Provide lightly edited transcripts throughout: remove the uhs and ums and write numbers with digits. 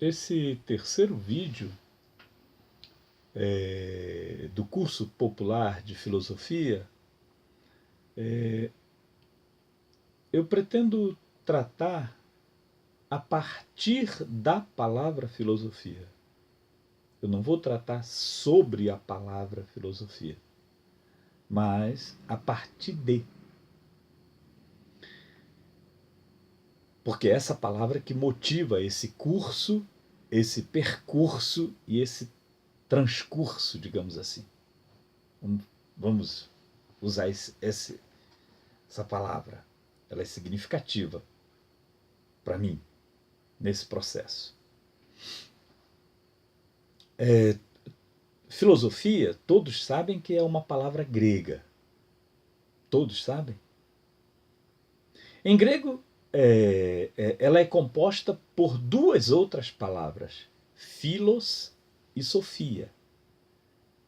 Esse terceiro vídeo do curso popular de filosofia, eu pretendo tratar a partir da palavra filosofia. Eu não vou tratar sobre a palavra filosofia, mas a partir de. Porque é essa palavra que motiva esse curso, esse percurso e esse transcurso, digamos assim. Vamos usar essa palavra. Ela é significativa para mim nesse processo. Filosofia, todos sabem que é uma palavra grega. Todos sabem. Em grego, ela é composta por duas outras palavras, philos e sofia.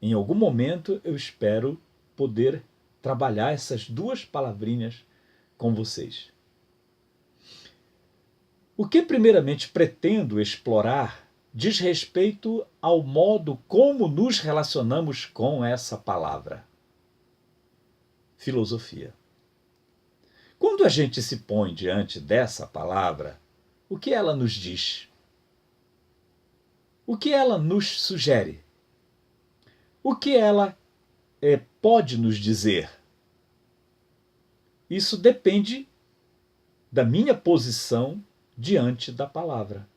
Em algum momento eu espero poder trabalhar essas duas palavrinhas com vocês. O que primeiramente pretendo explorar diz respeito ao modo como nos relacionamos com essa palavra. Filosofia. Quando a gente se põe diante dessa palavra, o que ela nos diz? O que ela nos sugere? O que ela pode nos dizer? Isso depende da minha posição diante da palavra.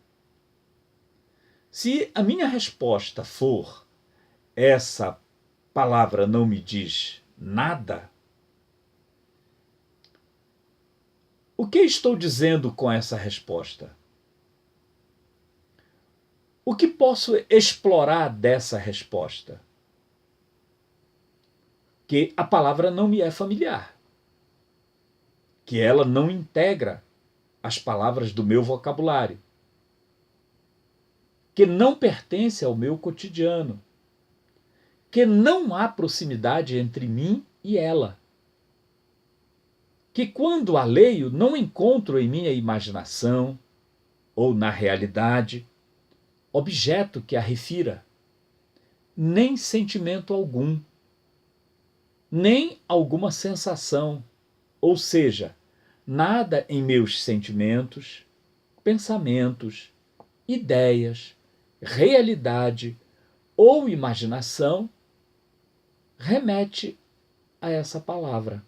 Se a minha resposta for essa palavra não me diz nada, o que estou dizendo com essa resposta? O que posso explorar dessa resposta? Que a palavra não me é familiar, que ela não integra as palavras do meu vocabulário, que não pertence ao meu cotidiano, que não há proximidade entre mim e ela, que quando a leio não encontro em minha imaginação ou na realidade objeto que a refira, nem sentimento algum, nem alguma sensação, ou seja, nada em meus sentimentos, pensamentos, ideias, realidade ou imaginação remete a essa palavra.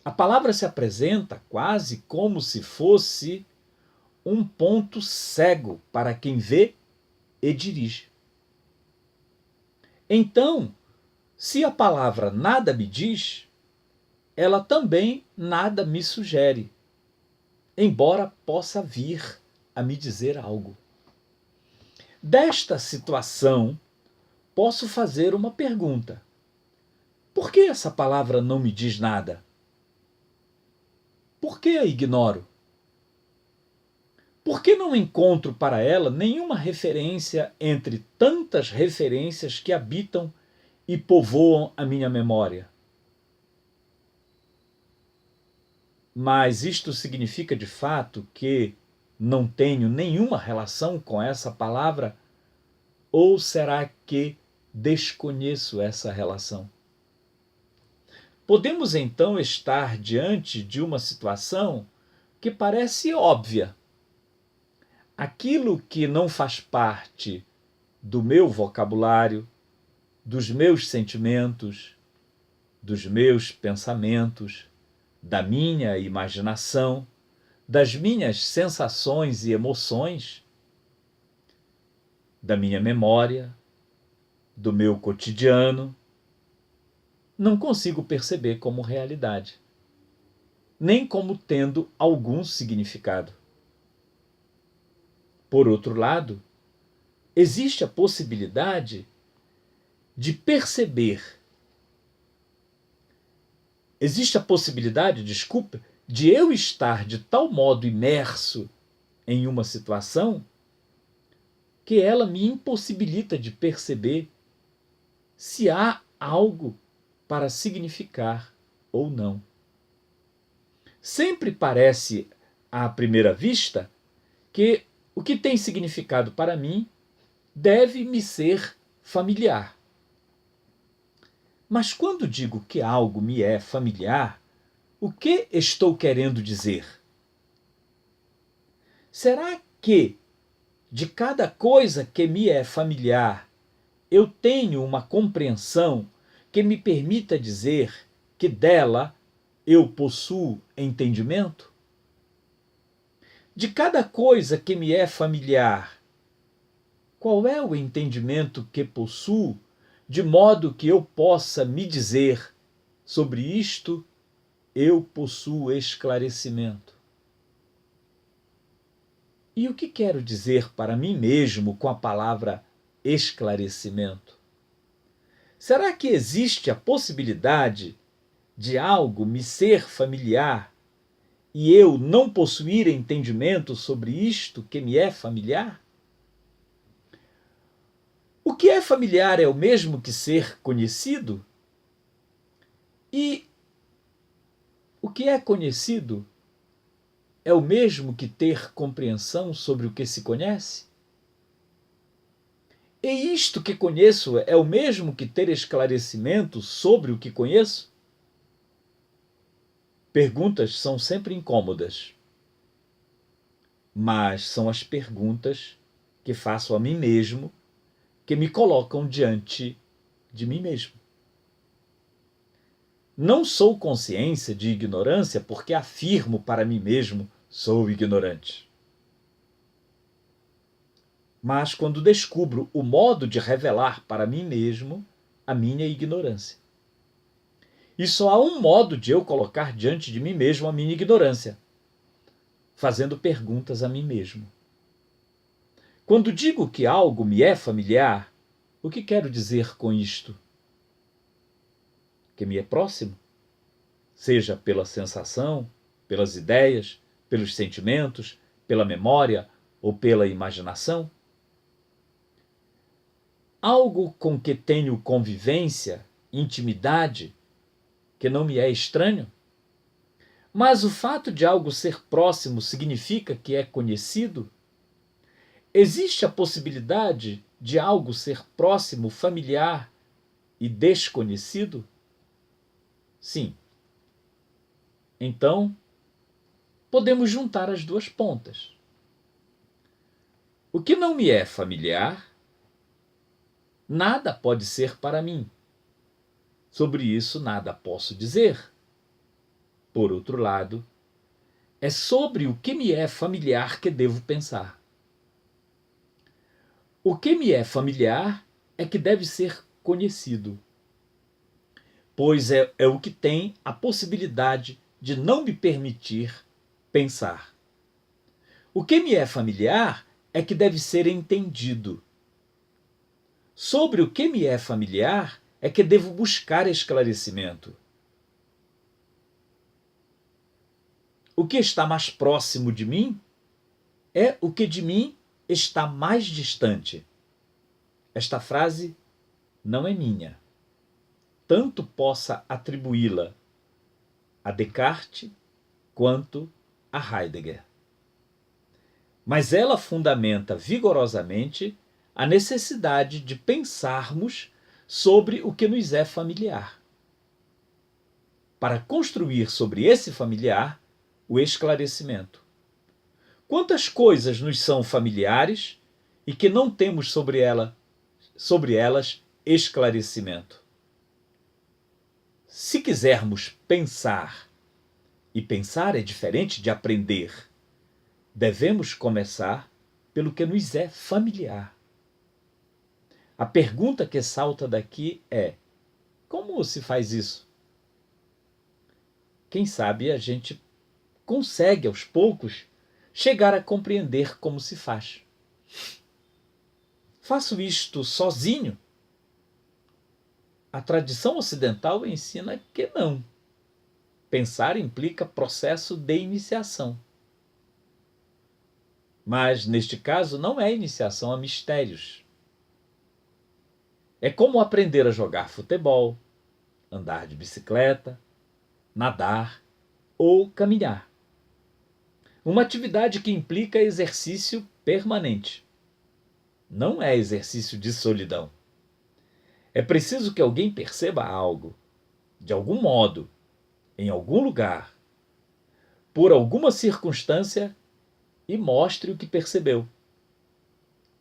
A palavra se apresenta quase como se fosse um ponto cego para quem vê e dirige. Então, se a palavra nada me diz, ela também nada me sugere, embora possa vir a me dizer algo. Desta situação, posso fazer uma pergunta. Por que essa palavra não me diz nada? Por que a ignoro? Por que não encontro para ela nenhuma referência entre tantas referências que habitam e povoam a minha memória? Mas isto significa de fato que não tenho nenhuma relação com essa palavra? Ou será que desconheço essa relação? Podemos então estar diante de uma situação que parece óbvia. Aquilo que não faz parte do meu vocabulário, dos meus sentimentos, dos meus pensamentos, da minha imaginação, das minhas sensações e emoções, da minha memória, do meu cotidiano, não consigo perceber como realidade, nem como tendo algum significado. Por outro lado, existe a possibilidade de perceber, de eu estar de tal modo imerso em uma situação que ela me impossibilita de perceber se há algo para significar ou não. Sempre parece, à primeira vista, que O que tem significado para mim deve me ser familiar. Mas quando digo que algo me é familiar, o que estou querendo dizer? Será que de cada coisa que me é familiar eu tenho uma compreensão que me permita dizer que dela eu possuo entendimento? De cada coisa que me é familiar, qual é o entendimento que possuo, de modo que eu possa me dizer sobre isto eu possuo esclarecimento? E o que quero dizer para mim mesmo com a palavra esclarecimento? Será que existe a possibilidade de algo me ser familiar e eu não possuir entendimento sobre isto que me é familiar? O que é familiar é o mesmo que ser conhecido? E o que é conhecido é o mesmo que ter compreensão sobre o que se conhece? E isto que conheço é o mesmo que ter esclarecimento sobre o que conheço? Perguntas são sempre incômodas, mas são as perguntas que faço a mim mesmo que me colocam diante de mim mesmo. Não sou consciência de ignorância porque afirmo para mim mesmo sou ignorante. Mas quando descubro o modo de revelar para mim mesmo a minha ignorância. E só há um modo de eu colocar diante de mim mesmo a minha ignorância, fazendo perguntas a mim mesmo. Quando digo que algo me é familiar, o que quero dizer com isto? Que me é próximo? Seja pela sensação, pelas ideias, pelos sentimentos, pela memória ou pela imaginação? Algo com que tenho convivência, intimidade, que não me é estranho? Mas o fato de algo ser próximo significa que é conhecido? Existe a possibilidade de algo ser próximo, familiar e desconhecido? Sim. Então, podemos juntar as duas pontas. O que não me é familiar, nada pode ser para mim. Sobre isso, nada posso dizer. Por outro lado, é sobre o que me é familiar que devo pensar. O que me é familiar é que deve ser conhecido, pois é o que tem a possibilidade de não me permitir pensar. O que me é familiar é que deve ser entendido. Sobre o que me é familiar é que devo buscar esclarecimento. O que está mais próximo de mim é o que de mim está mais distante. Esta frase não é minha. Tanto possa atribuí-la a Descartes quanto a Heidegger. Mas ela fundamenta vigorosamente a necessidade de pensarmos sobre o que nos é familiar, para construir sobre esse familiar o esclarecimento. Quantas coisas nos são familiares e que não temos sobre elas esclarecimento? Se quisermos pensar, e pensar é diferente de aprender, devemos começar pelo que nos é familiar. A pergunta que salta daqui é: como se faz isso? Quem sabe a gente consegue, aos poucos, chegar a compreender como se faz. Faço isto sozinho? A tradição ocidental ensina que não. Pensar implica processo de iniciação. Mas, neste caso, não é iniciação a mistérios. É como aprender a jogar futebol, andar de bicicleta, nadar ou caminhar. Uma atividade que implica exercício permanente. Não é exercício de solidão. É preciso que alguém perceba algo, de algum modo, em algum lugar, por alguma circunstância, e mostre o que percebeu,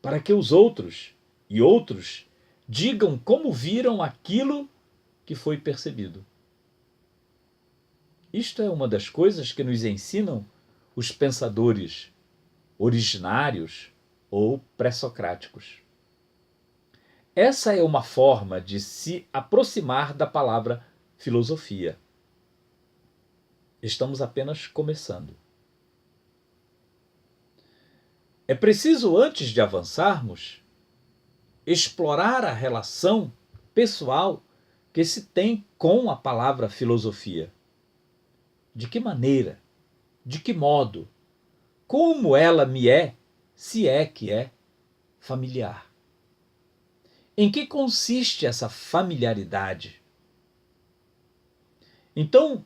para que os outros e outros digam como viram aquilo que foi percebido. Isto é uma das coisas que nos ensinam os pensadores originários ou pré-socráticos. Essa é uma forma de se aproximar da palavra filosofia. Estamos apenas começando. É preciso, antes de avançarmos, explorar a relação pessoal que se tem com a palavra filosofia. De que maneira? De que modo? Como ela me é, se é que é, familiar? Em que consiste essa familiaridade? Então,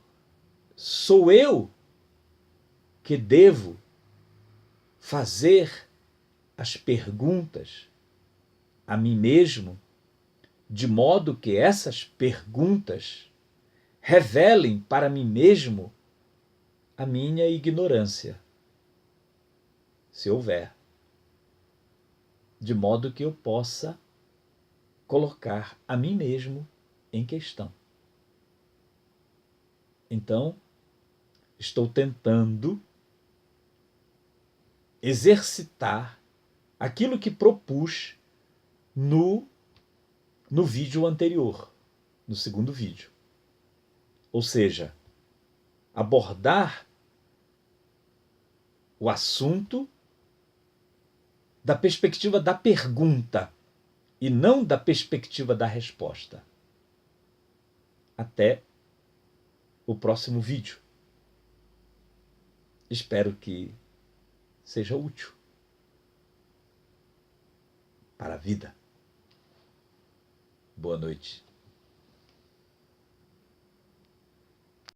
sou eu que devo fazer as perguntas a mim mesmo, de modo que essas perguntas revelem para mim mesmo a minha ignorância, se houver, de modo que eu possa colocar a mim mesmo em questão. Então, estou tentando exercitar aquilo que propus no vídeo anterior, no segundo vídeo. Ou seja, abordar o assunto da perspectiva da pergunta e não da perspectiva da resposta. Até o próximo vídeo. Espero que seja útil para a vida. Boa noite.